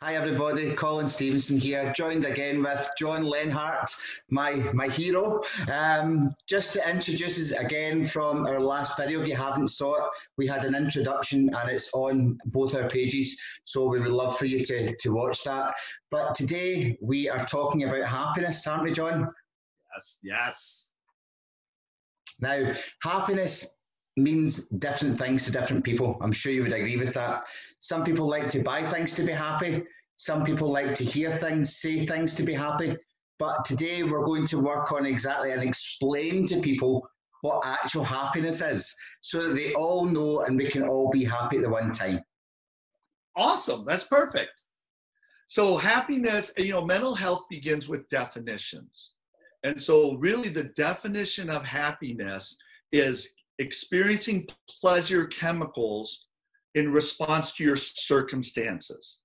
Hi everybody, Colin Stevenson here, joined again with John Lenhart, my hero. Just to introduce us again from our last video, if you haven't saw it, we had an introduction and it's on both our pages, so we would love for you to watch that. But today we are talking about happiness, aren't we, John? Yes, yes. Now, happiness means different things to different people. I'm sure you would agree with that. Some people like to buy things to be happy. Some people like to hear things, say things to be happy. But today we're going to work on exactly and explain to people what actual happiness is so that they all know and we can all be happy at the one time. Awesome. That's perfect. So happiness, mental health begins with definitions. And so really the definition of happiness is experiencing pleasure chemicals in response to your circumstances.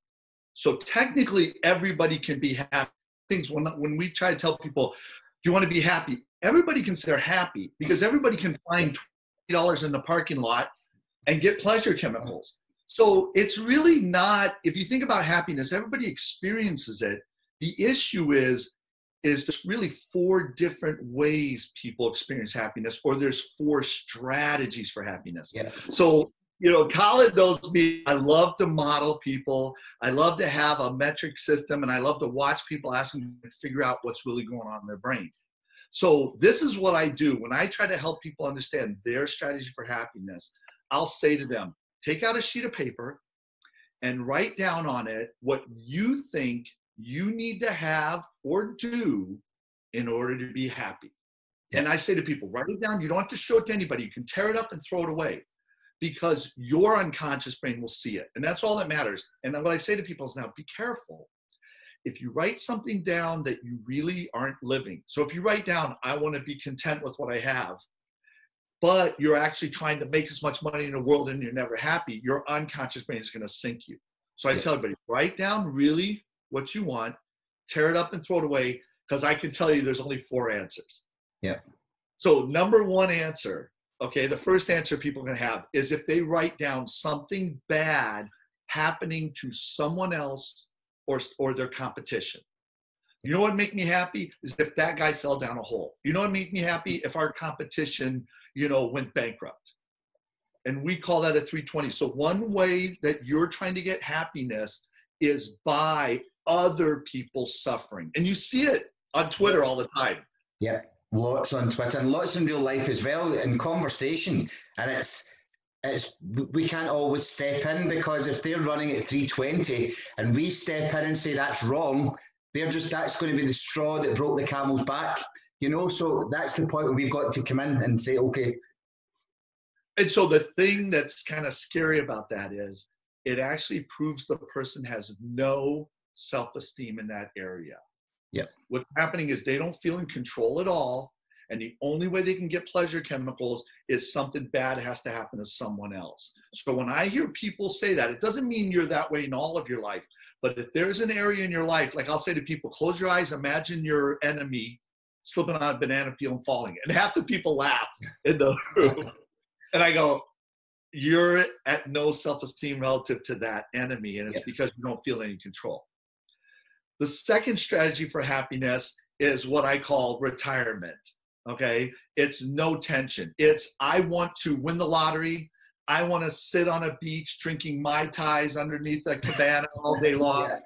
So technically everybody can be happy. Things when we try to tell people, do you want to be happy? Everybody can say they're happy because everybody can find $20 in the parking lot and get pleasure chemicals. So it's really not, if you think about happiness, everybody experiences it. The issue is there's really 4 different ways people experience happiness, or there's 4 strategies for happiness. Yeah. So, Colin knows me. I love to model people. I love to have a metric system, and I love to watch people ask them to figure out what's really going on in their brain. So this is what I do. When I try to help people understand their strategy for happiness, I'll say to them, take out a sheet of paper and write down on it what you think you need to have or do in order to be happy. Yeah. And I say to people, write it down. You don't have to show it to anybody. You can tear it up and throw it away because your unconscious brain will see it. And that's all that matters. And what I say to people is now, be careful. If you write something down that you really aren't living. So if you write down, I want to be content with what I have, but you're actually trying to make as much money in the world and you're never happy, your unconscious brain is going to sink you. So I tell everybody, write down really what you want, tear it up and throw it away, because I can tell you there's only 4 answers. Yeah. So number 1 answer, okay, the first answer people can have is if they write down something bad happening to someone else or their competition. You know what would make me happy is if that guy fell down a hole. You know what would make me happy if our competition, went bankrupt. And we call that a 320. So one way that you're trying to get happiness is by other people suffering. And you see it on Twitter all the time. Yeah, lots on Twitter and lots in real life as well, in conversation. And it's we can't always step in because if they're running at 320 and we step in and say that's wrong, that's going to be the straw that broke the camel's back. So that's the point where we've got to come in and say, okay. And so the thing that's kind of scary about that is it actually proves the person has no self-esteem in that area. Yeah. What's happening is they don't feel in control at all. And the only way they can get pleasure chemicals is something bad has to happen to someone else. So when I hear people say that, it doesn't mean you're that way in all of your life. But if there's an area in your life, like I'll say to people, close your eyes, imagine your enemy slipping on a banana peel and falling. And half the people laugh in the room. And I go, you're at no self-esteem relative to that enemy. And it's because you don't feel any control. The second strategy for happiness is what I call retirement. Okay. It's no tension. It's, I want to win the lottery. I want to sit on a beach drinking Mai Tais underneath a cabana all day long. Yeah.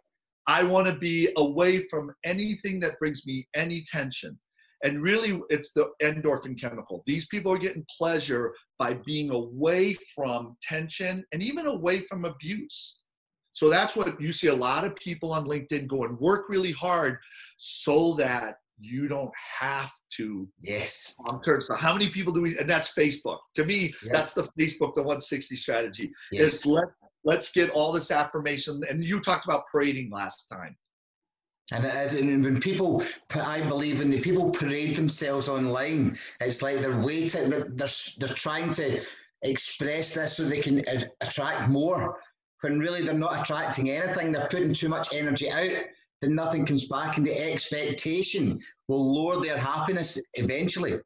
I want to be away from anything that brings me any tension. And really, it's the endorphin chemical. These people are getting pleasure by being away from tension and even away from abuse. So that's what you see a lot of people on LinkedIn go and work really hard so that you don't have to. Yes. So how many people do we, and that's Facebook. To me, that's the Facebook, the 160 strategy. Yes. Is let's get all this affirmation. And you talked about parading last time. And it is, and when people, I believe when the people parade themselves online, it's like they're waiting, they're trying to express this so they can attract more, when really they're not attracting anything. They're putting too much energy out, then nothing comes back, and the expectation will lower their happiness eventually.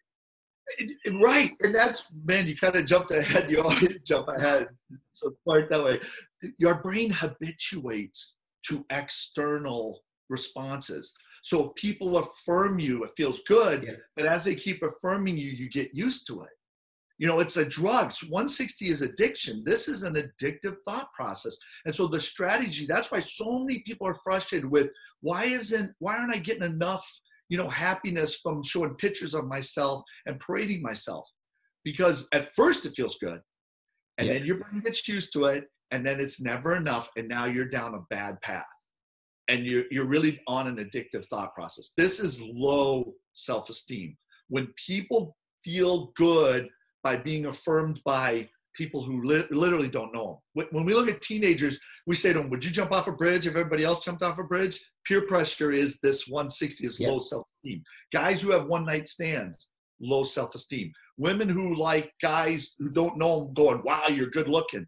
Right, and that's, man, you kind of jumped ahead. You always jump ahead, so smart that way. Your brain habituates to external responses. So if people affirm you, it feels good, Yeah. but as they keep affirming you, you get used to it. You know, it's a drug. 160 is addiction. This is an addictive thought process. And so the strategy, that's why so many people are frustrated with why aren't I getting enough, you know, happiness from showing pictures of myself and parading myself? Because at first it feels good. And Yeah. then your brain gets used to it, and then it's never enough. And now you're down a bad path. And you're really on an addictive thought process. This is low self-esteem. When people feel good by being affirmed by people who literally don't know them. When we look at teenagers, we say to them, would you jump off a bridge if everybody else jumped off a bridge? Peer pressure is this 160 is low self-esteem. Guys who have one-night stands, low self-esteem. Women who like guys who don't know them going, wow, you're good looking.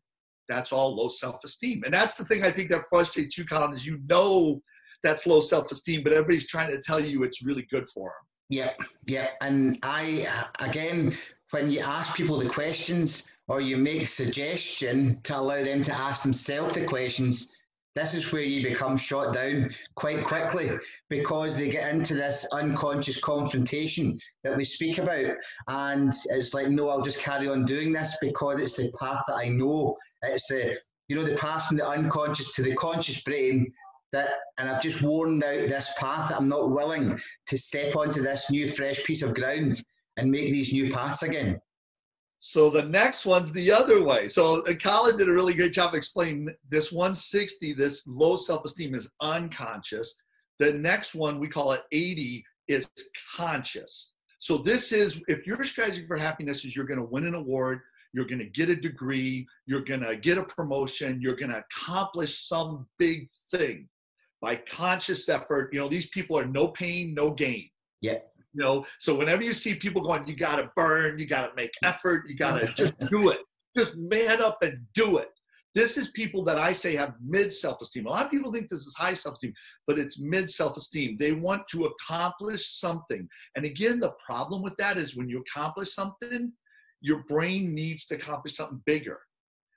That's all low self-esteem. And that's the thing I think that frustrates you, Colin, is you know that's low self-esteem, but everybody's trying to tell you it's really good for them. Yeah. And again, when you ask people the questions or you make a suggestion to allow them to ask themselves the questions, this is where you become shot down quite quickly, because they get into this unconscious confrontation that we speak about. And it's like, no, I'll just carry on doing this because it's the path that I know. It's the path from the unconscious to the conscious brain. And I've just worn out this path that I'm not willing to step onto this new fresh piece of ground and make these new paths again. So the next one's the other way. So Colin did a really great job explaining this 160, this low self-esteem is unconscious. The next one, we call it 80, is conscious. So this is, if your strategy for happiness is you're going to win an award, you're going to get a degree, you're going to get a promotion, you're going to accomplish some big thing by conscious effort. You know, these people are no pain, no gain. Yeah. You know, so whenever you see people going, you got to burn, you got to make effort, you got to just do it. Just man up and do it. This is people that I say have mid self-esteem. A lot of people think this is high self-esteem, but it's mid self-esteem. They want to accomplish something. And again, the problem with that is when you accomplish something, your brain needs to accomplish something bigger.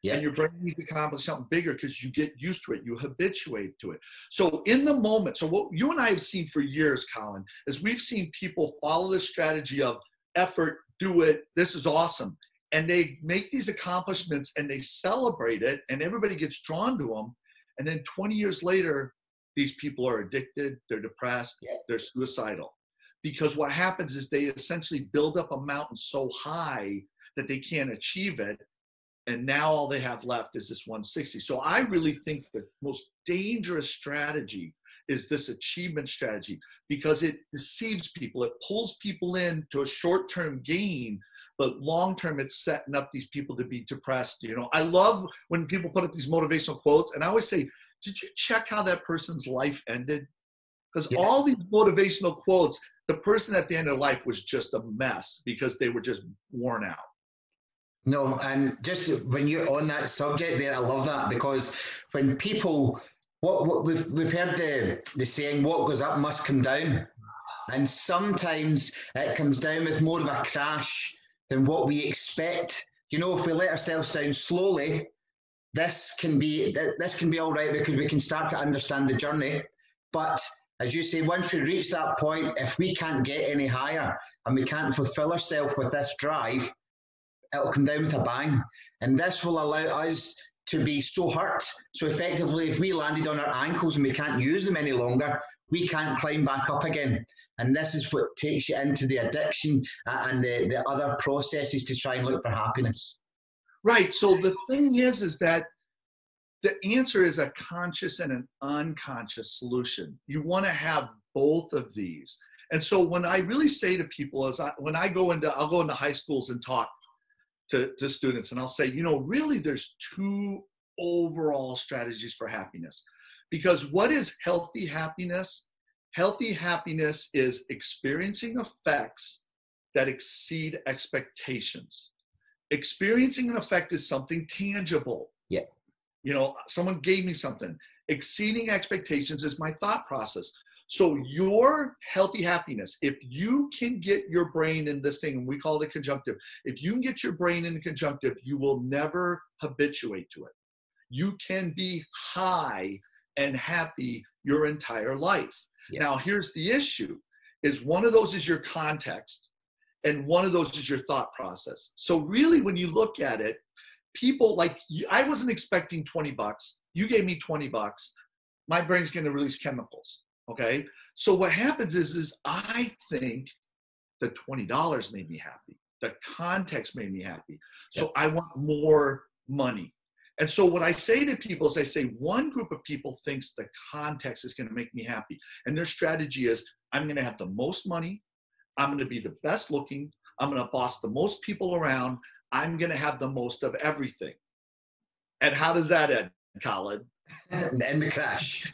Yeah. And your brain needs to accomplish something bigger because you get used to it. You habituate to it. So in the moment, so what you and I have seen for years, Colin, is we've seen people follow this strategy of effort, do it, this is awesome. And they make these accomplishments and they celebrate it and everybody gets drawn to them. And then 20 years later, these people are addicted, they're depressed, they're suicidal. Because what happens is they essentially build up a mountain so high that they can't achieve it. And now all they have left is this 160. So I really think the most dangerous strategy is this achievement strategy because it deceives people. It pulls people into a short-term gain, but long-term it's setting up these people to be depressed. You know, I love when people put up these motivational quotes and I always say, did you check how that person's life ended? Because all these motivational quotes, the person at the end of life was just a mess because they were just worn out. No, and just when you're on that subject there, I love that because when people, what we've heard the saying, what goes up must come down. And sometimes it comes down with more of a crash than what we expect. You know, if we let ourselves down slowly, this can be all right because we can start to understand the journey. But as you say, once we reach that point, if we can't get any higher and we can't fulfill ourselves with this drive, it'll come down with a bang. And this will allow us to be so hurt. So effectively, if we landed on our ankles and we can't use them any longer, we can't climb back up again. And this is what takes you into the addiction and the other processes to try and look for happiness. Right. So the thing is that the answer is a conscious and an unconscious solution. You want to have both of these. And so when I really say to people is I'll go into high schools and talk to students and I'll say, you know, really there's two overall strategies for happiness. Because what is healthy happiness? Healthy happiness is experiencing effects that exceed expectations. Experiencing an effect is something tangible. Yeah. You know, someone gave me something. Exceeding expectations is my thought process. So your healthy happiness, if you can get your brain in this thing, and we call it a conjunctive, if you can get your brain in the conjunctive, you will never habituate to it. You can be high and happy your entire life. Yeah. Now, here's the issue, is one of those is your context and one of those is your thought process. So really, when you look at it, people like, I wasn't expecting 20 bucks. You gave me 20 bucks. My brain's going to release chemicals. Okay. So what happens is I think the $20 made me happy. The context made me happy. So I want more money. And so what I say to people is I say, one group of people thinks the context is going to make me happy. And their strategy is, I'm going to have the most money. I'm going to be the best looking. I'm going to boss the most people around. I'm going to have the most of everything. And how does that end, Colin? In the crash.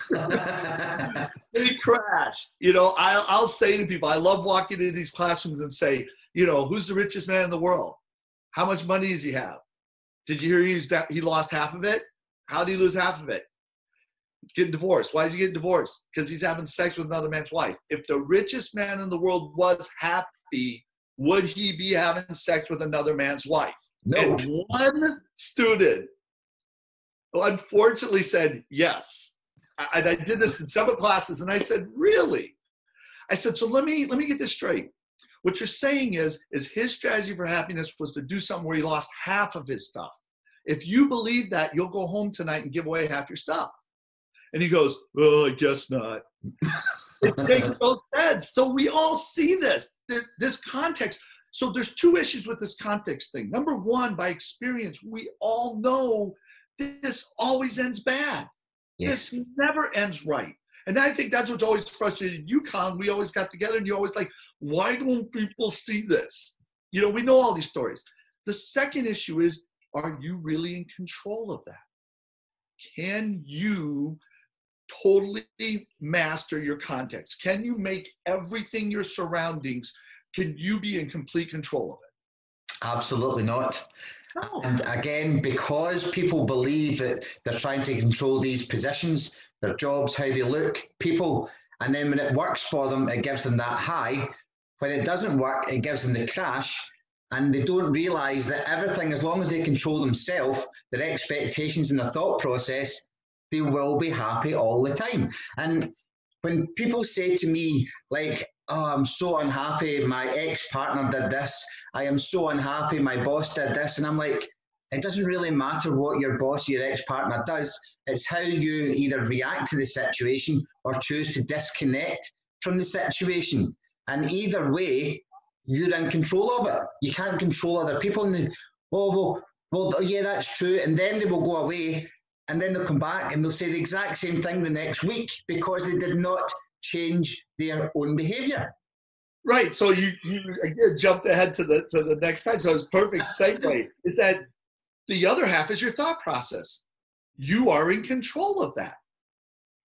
They crash. You know, I'll say to people, I love walking into these classrooms and say, you know, who's the richest man in the world? How much money does he have? Did you hear he lost half of it? How did he lose half of it? Getting divorced. Why is he getting divorced? Because he's having sex with another man's wife. If the richest man in the world was happy, would he be having sex with another man's wife? No. And one student unfortunately said yes. And I did this in several classes, and I said, really? I said, so let me get this straight. What you're saying is his strategy for happiness was to do something where he lost half of his stuff. If you believe that, you'll go home tonight and give away half your stuff. And he goes, well, I guess not. It makes no sense. So we all see this context. So there's two issues with this context thing. Number one, by experience, we all know this always ends bad. Yes. This never ends right. And I think that's what's always frustrated you, Colin. We always got together and you're always like, why don't people see this? You know, we know all these stories. The second issue is, are you really in control of that? Can you totally master your context? Can you make everything your surroundings, can you be in complete control of it? Absolutely not. No. And again, because people believe that they're trying to control these positions, their jobs, how they look, people, and then when it works for them, it gives them that high. When it doesn't work, it gives them the crash, and they don't realize that everything, as long as they control themselves, their expectations and their thought process, they will be happy all the time. And when people say to me, like, oh, I'm so unhappy, my ex-partner did this, I am so unhappy, my boss did this, and I'm like, it doesn't really matter what your boss or your ex-partner does, it's how you either react to the situation or choose to disconnect from the situation. And either way, you're in control of it. You can't control other people. And they, well, yeah, that's true. And then they will go away, and then they'll come back and they'll say the exact same thing the next week because they did not change their own behavior. Right. So you again jumped ahead to the next slide. So it's a perfect segue. Is that the other half is your thought process. You are in control of that.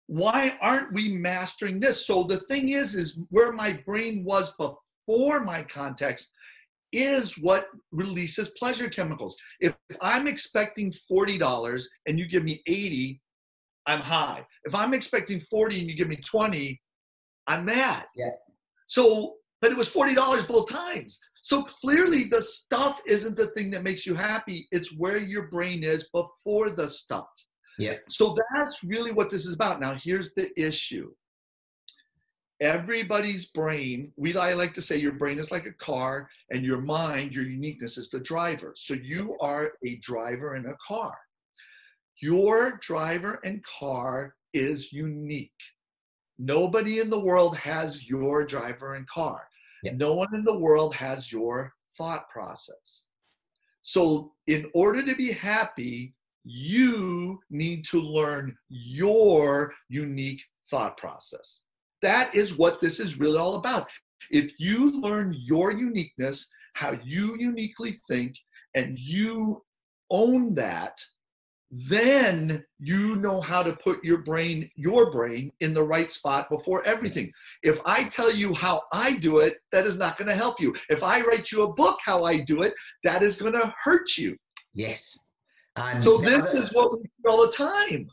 Why aren't we mastering this? So the thing is where my brain was before my context is what releases pleasure chemicals. If I'm expecting $40 and you give me 80, I'm high. If I'm expecting 40 and you give me 20, I'm mad. Yeah. So, but it was $40 both times. So clearly the stuff isn't the thing that makes you happy. It's where your brain is before the stuff. Yeah. So that's really what this is about. Now, here's the issue. Everybody's brain, I like to say your brain is like a car and your mind, your uniqueness is the driver. So you are a driver in a car. Your driver and car is unique. Nobody in the world has your driver and car. Yeah. No one in the world has your thought process. So in order to be happy, you need to learn your unique thought process. That is what this is really all about. If you learn your uniqueness, how you uniquely think, and you own that, then you know how to put your brain in the right spot before everything. If I tell you how I do it, that is not going to help you. If I write you a book how I do it, that is going to hurt you. Yes. And so this is what we do all the time.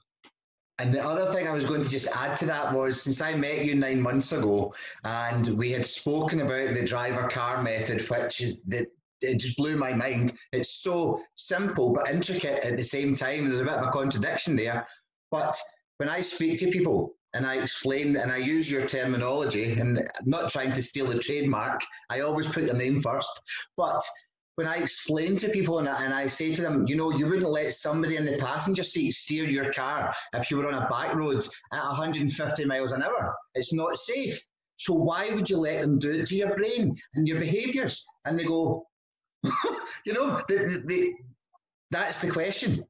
And the other thing I was going to just add to that was, since I met you 9 months ago and we had spoken about the driver car method, which is it just blew my mind. It's so simple but intricate at the same time. There's a bit of a contradiction there. But when I speak to people and I explain and I use your terminology, and not trying to steal the trademark, I always put your name first. But when I explain to people and I say to them, you wouldn't let somebody in the passenger seat steer your car if you were on a back road at 150 miles an hour. It's not safe. So why would you let them do it to your brain and your behaviors? And they go, that's the question.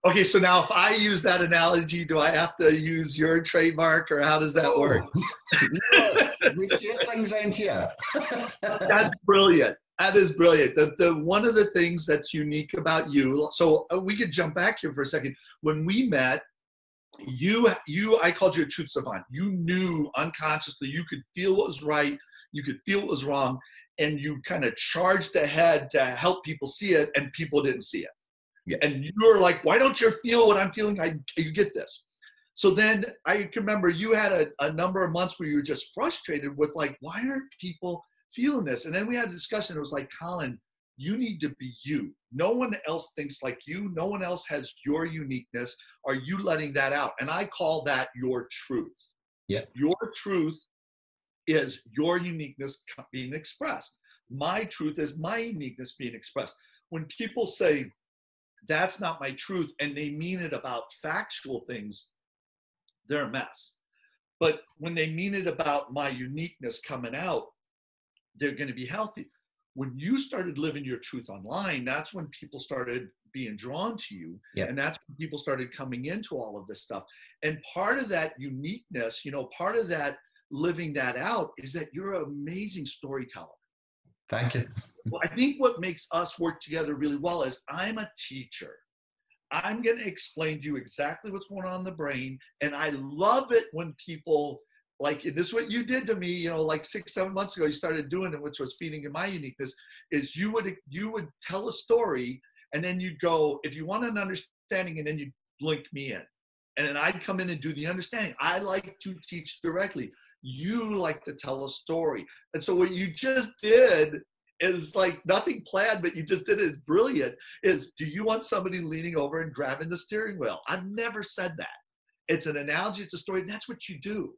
Okay, so now if I use that analogy, do I have to use your trademark, or how does that work? No, we share things around here. That's brilliant. That is brilliant. The one of the things that's unique about you, so we could jump back here for a second. When we met, I called you a truth savant. You knew unconsciously, you could feel what was right, you could feel what was wrong, and you kind of charged ahead to help people see it, and people didn't see it. Yeah. And you're like, why don't you feel what I'm feeling? You get this. So then I can remember you had a number of months where you were just frustrated with like, why aren't people feeling this? And then we had a discussion. It was like, Colin, you need to be you. No one else thinks like you. No one else has your uniqueness. Are you letting that out? And I call that your truth. Yeah. Your truth is your uniqueness being expressed. My truth is my uniqueness being expressed. When people say, that's not my truth, and they mean it about factual things, they're a mess. But when they mean it about my uniqueness coming out, they're going to be healthy. When you started living your truth online, that's when people started being drawn to you. Yeah. And that's when people started coming into all of this stuff. And part of that uniqueness, part of that living that out is that you're an amazing storyteller. Thank you. Well, I think what makes us work together really well is I'm a teacher. I'm going to explain to you exactly what's going on in the brain. And I love it when people, like, this is what you did to me, like 6-7 months ago, you started doing it, which was feeding in my uniqueness, is you would tell a story, and then you'd go, if you want an understanding, and then you'd link me in. And then I'd come in and do the understanding. I like to teach directly. You like to tell a story. And so what you just did is like nothing planned, but you just did it. It's brilliant. Is, do you want somebody leaning over and grabbing the steering wheel? I've never said that. It's an analogy, it's a story, and that's what you do.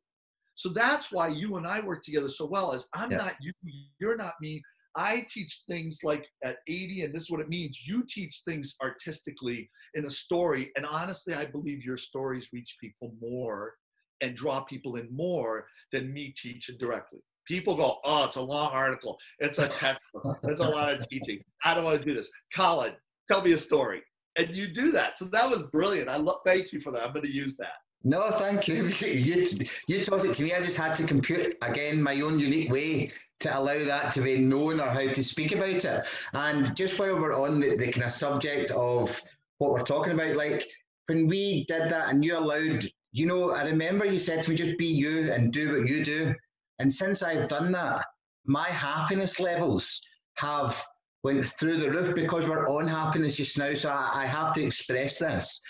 So that's why you and I work together so well, is I'm not you, you're not me. I teach things like at 80, and this is what it means. You teach things artistically in a story. And honestly, I believe your stories reach people more and draw people in more than me teaching directly. People go, oh, it's a long article. It's a textbook. It's a lot of teaching. I don't want to do this. Colin, tell me a story. And you do that. So that was brilliant. Thank you for that. I'm going to use that. No, thank you. You taught it to me. I just had to compute, again, my own unique way to allow that to be known or how to speak about it. And just while we're on the kind of subject of what we're talking about, like when we did that and you allowed, I remember you said to me, just be you and do what you do. And since I've done that, my happiness levels have went through the roof, because we're on happiness just now. So I have to express this.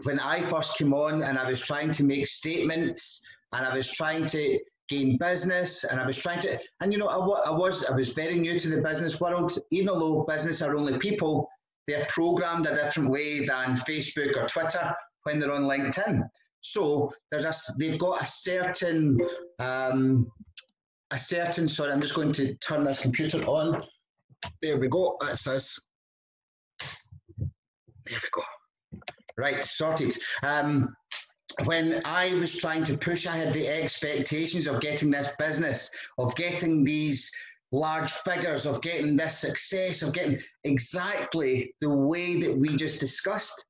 When I first came on and I was trying to make statements and I was trying to gain business and I was trying to, and I was very new to the business world. Even though business are only people, they're programmed a different way than Facebook or Twitter when they're on LinkedIn. So they've got a certain, sorry, I'm just going to turn this computer on. There we go. That's this. There we go. Right, sorted. When I was trying to push, I had the expectations of getting this business, of getting these large figures, of getting this success, of getting exactly the way that we just discussed.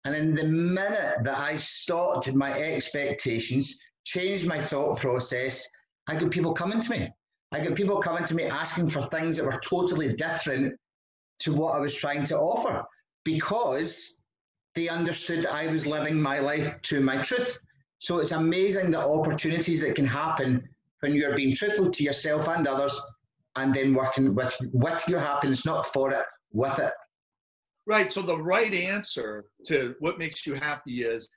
And in the minute that I stopped my expectations, changed my thought process, I got people coming to me. I got people coming to me asking for things that were totally different to what I was trying to offer, because they understood I was living my life to my truth. So it's amazing the opportunities that can happen when you're being truthful to yourself and others, and then working with your happiness, not for it, with it. Right. So the right answer to what makes you happy is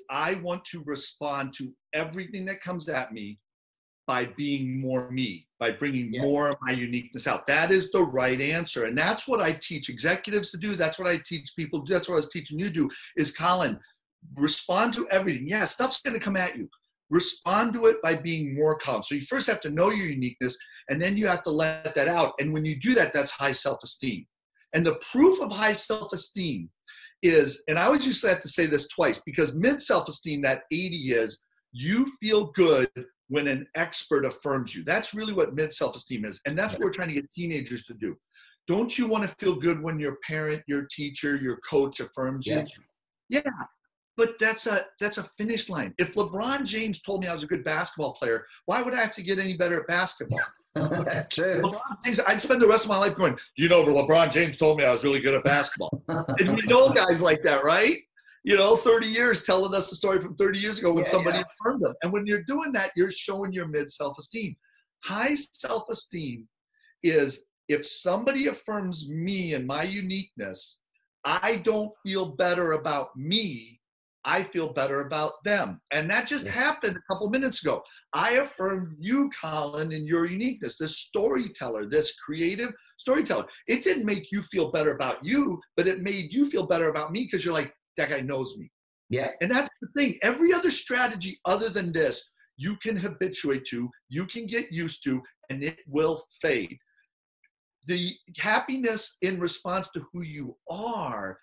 I want to respond to everything that comes at me by being more me, by bringing more of my uniqueness out. That is the right answer. And that's what I teach executives to do. That's what I teach people to do. That's what I was teaching you to do, is, Colin, respond to everything. Yeah, stuff's going to come at you. Respond to it by being more calm. So you first have to know your uniqueness, and then you have to let that out. And when you do that, that's high self-esteem. And the proof of high self-esteem is, and I always used to have to say this twice, because mid self-esteem, that 80 is, you feel good when an expert affirms you. That's really what mid self-esteem is. And that's what we're trying to get teenagers to do. Don't you want to feel good when your parent, your teacher, your coach affirms you? Yeah. But that's a finish line. If LeBron James told me I was a good basketball player, why would I have to get any better at basketball? True. James, I'd spend the rest of my life going, LeBron James told me I was really good at basketball. And we know guys like that, right? 30 years telling us the story from 30 years ago when somebody affirmed them. And when you're doing that, you're showing your mid self-esteem. High self-esteem is if somebody affirms me and my uniqueness, I don't feel better about me. I feel better about them. And that just happened a couple minutes ago. I affirmed you, Colin, in your uniqueness, this storyteller, this creative storyteller. It didn't make you feel better about you, but it made you feel better about me because you're like, that guy knows me. Yeah. And that's the thing. Every other strategy other than this, you can habituate to, you can get used to, and it will fade. The happiness in response to who you are,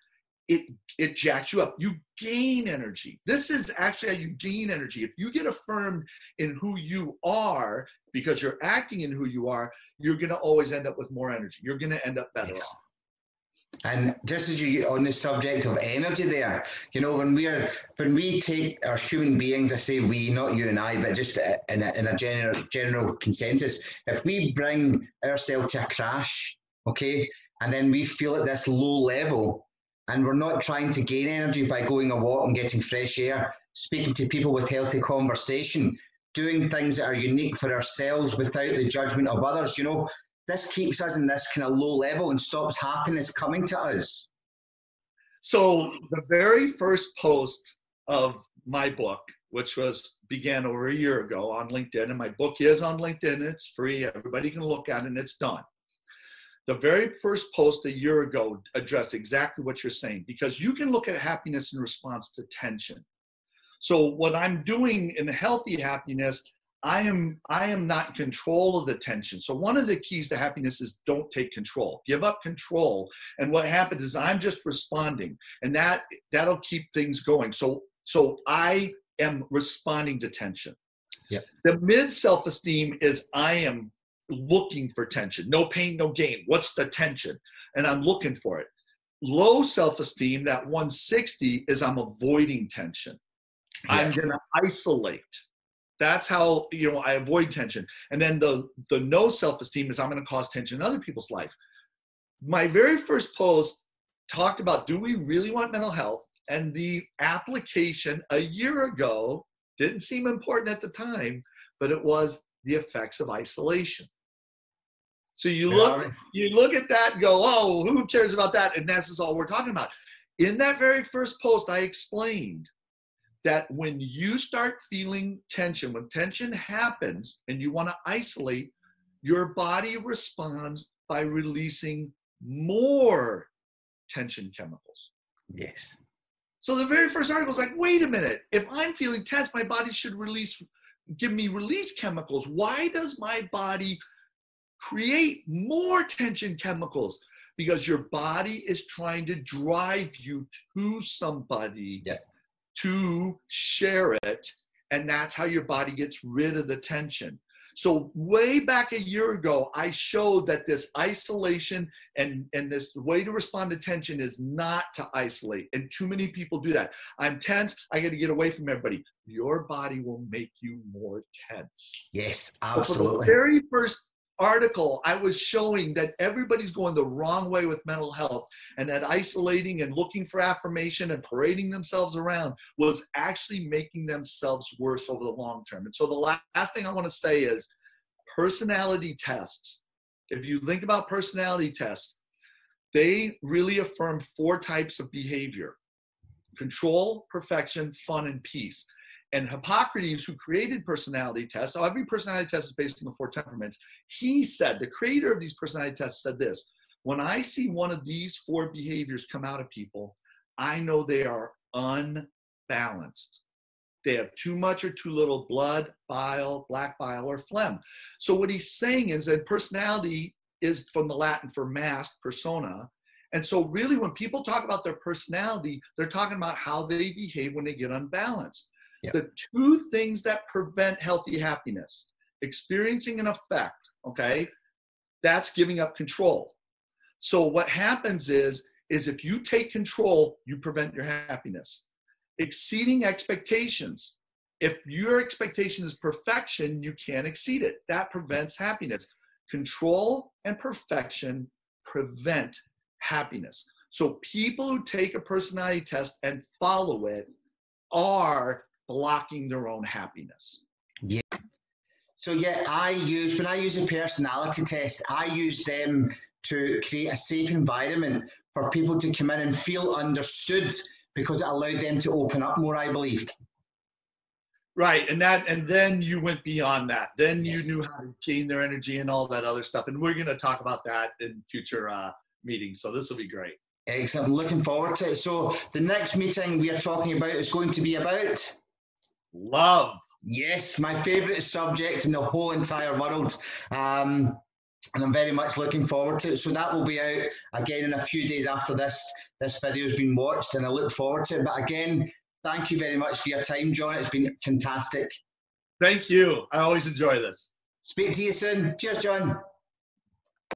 it jacks you up. You gain energy. This is actually how you gain energy. If you get affirmed in who you are because you're acting in who you are, you're going to always end up with more energy. You're going to end up better off. And just as you on the subject of energy there, when we take our human beings, I say we, not you and I, but just in a general consensus, if we bring ourselves to a crash, okay, and then we feel at this low level, and we're not trying to gain energy by going a walk and getting fresh air, speaking to people with healthy conversation, doing things that are unique for ourselves without the judgment of others, this keeps us in this kind of low level and stops happiness coming to us. So the very first post of my book, which began over a year ago on LinkedIn, and my book is on LinkedIn, it's free, everybody can look at it, and it's done. The very first post a year ago addressed exactly what you're saying, because you can look at happiness in response to tension. So what I'm doing in healthy happiness, I am not in control of the tension. So one of the keys to happiness is don't take control. Give up control. And what happens is I'm just responding, and that'll keep things going. So I am responding to tension. Yep. The mid self-esteem is I am looking for tension. No pain, no gain. What's the tension? And I'm looking for it. Low self-esteem, that 160, is I'm avoiding tension. Yeah. I'm going to isolate. That's how I avoid tension. And then the no self-esteem is I'm going to cause tension in other people's life. My very first post talked about, do we really want mental health? And the application a year ago didn't seem important at the time, but it was the effects of isolation. So you look at that and go, oh, who cares about that? And that's all we're talking about. In that very first post, I explained that when you start feeling tension, when tension happens and you want to isolate, your body responds by releasing more tension chemicals. Yes. So the very first article is like, wait a minute, if I'm feeling tense, my body should give me release chemicals. Why does my body create more tension chemicals? Because your body is trying to drive you to somebody. Yeah. To share it, and that's how your body gets rid of the tension. So way back a year ago, I showed that this isolation and this way to respond to tension is not to isolate, and too many people do that. I'm tense, I got to get away from everybody. Your body will make you more tense. Yes, absolutely. So for the very first article, I was showing that everybody's going the wrong way with mental health, and that isolating and looking for affirmation and parading themselves around was actually making themselves worse over the long term. And so the last thing I want to say is personality tests. If you think about personality tests, they really affirm 4 types of behavior: control, perfection, fun, and peace. And Hippocrates, who created personality tests, so every personality test is based on the 4 temperaments, he said, the creator of these personality tests said this: when I see one of these 4 behaviors come out of people, I know they are unbalanced. balanced. They have too much or too little blood, bile, black bile, or phlegm. So what he's saying is that personality is from the Latin for mask, persona. And so really when people talk about their personality, they're talking about how they behave when they get unbalanced. Yep. The two things that prevent healthy happiness, experiencing an effect, okay, that's giving up control. So what happens is if you take control, you prevent your happiness. Exceeding expectations. If your expectation is perfection, you can't exceed it. That prevents happiness. Control and perfection prevent happiness. So people who take a personality test and follow it are blocking their own happiness. Yeah. So yeah, when I use a personality test, I use them to create a safe environment for people to come in and feel understood, because it allowed them to open up more, I believed. Right, and then you went beyond that. Then you knew how to gain their energy and all that other stuff. And we're going to talk about that in future meetings. So this will be great. Excellent. I'm looking forward to it. So the next meeting we are talking about is going to be about love. Yes, my favorite subject in the whole entire world. And I'm very much looking forward to it. So that will be out again in a few days after this video has been watched, and I look forward to it. But again, thank you very much for your time, John. It's been fantastic. Thank you. I always enjoy this. Speak to you soon. Cheers, John.